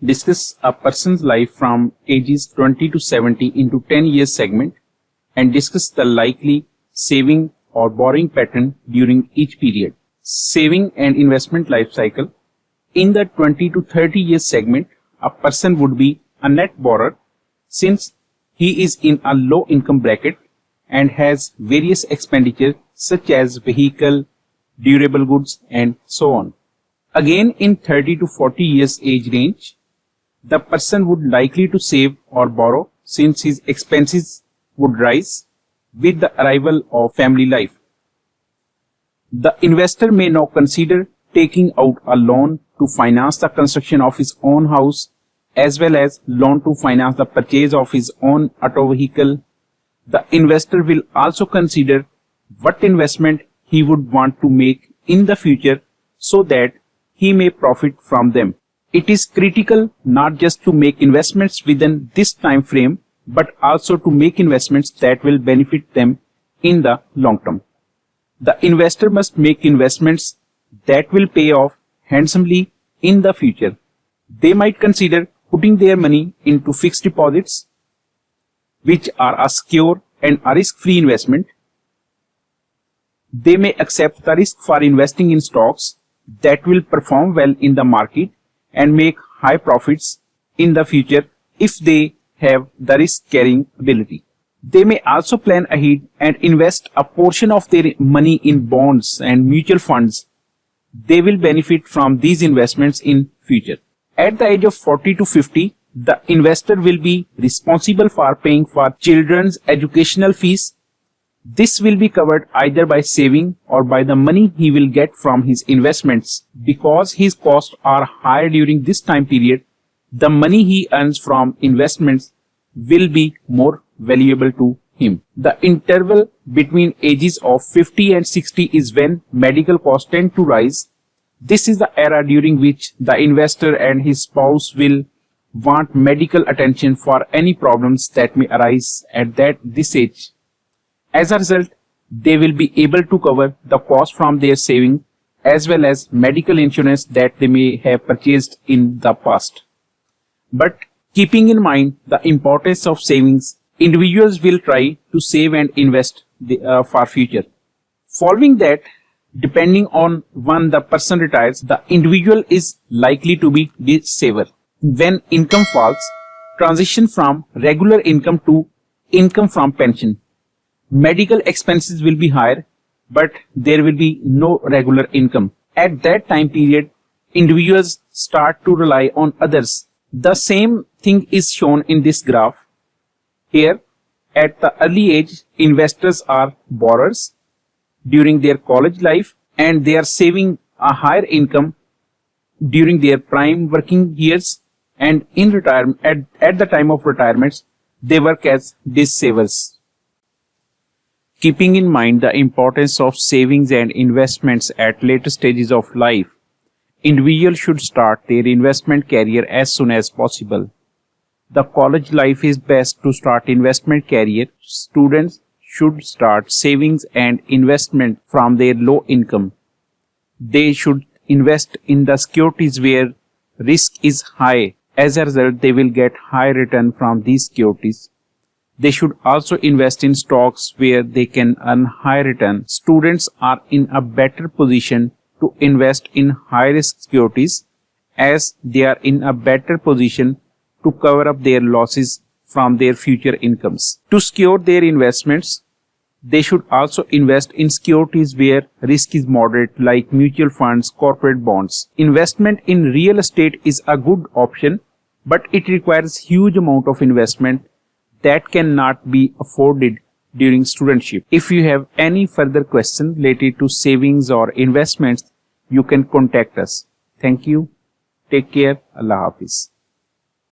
discuss a person's life from ages 20 to 70 into 10 years segment and discuss the likely saving or borrowing pattern during each period. Saving and investment life cycle. In the 20 to 30 years segment, a person would be a net borrower since he is in a low income bracket and has various expenditures such as vehicle, durable goods and so on. Again, in 30 to 40 years age range, the person would likely to save or borrow since his expenses would rise with the arrival of family life. The investor may now consider taking out a loan to finance the construction of his own house as well as loan to finance the purchase of his own auto vehicle. The investor will also consider what investment he would want to make in the future so that he may profit from them. It is critical not just to make investments within this time frame, but also to make investments that will benefit them in the long term. The investor must make investments that will pay off handsomely in the future. They might consider putting their money into fixed deposits, which are a secure and a risk-free investment. They may accept the risk for investing in stocks that will perform well in the market and make high profits in the future if they have the risk-carrying ability. They may also plan ahead and invest a portion of their money in bonds and mutual funds. They will benefit from these investments in future. At the age of 40 to 50, the investor will be responsible for paying for children's educational fees. This will be covered either by saving or by the money he will get from his investments. Because his costs are higher during this time period, the money he earns from investments will be more valuable to him. The interval between ages of 50 and 60 is when medical costs tend to rise. This is the era during which the investor and his spouse will want medical attention for any problems that may arise at this age. As a result, they will be able to cover the cost from their savings as well as medical insurance that they may have purchased in the past. But keeping in mind the importance of savings, individuals will try to save and invest for future. Following that, depending on when the person retires, the individual is likely to be the saver. When income falls, transition from regular income to income from pension. Medical expenses will be higher, but there will be no regular income. At that time period, individuals start to rely on others. The same thing is shown in this graph. Here, at the early age, investors are borrowers during their college life and they are saving a higher income during their prime working years, and in retirement, at the time of retirement, they work as these savers. Keeping in mind the importance of savings and investments at later stages of life, individuals should start their investment career as soon as possible. The college life is best to start investment career. Students should start savings and investment from their low income. They should invest in the securities where risk is high. As a result, they will get high return from these securities. They should also invest in stocks where they can earn high return. Students are in a better position to invest in high risk securities as they are in a better position to cover up their losses from their future incomes. To secure their investments, they should also invest in securities where risk is moderate like mutual funds, corporate bonds. Investment in real estate is a good option, but it requires huge amount of investment that cannot be afforded during studentship. If you have any further questions related to savings or investments, you can contact us. Thank you. Take care. Allah Hafiz.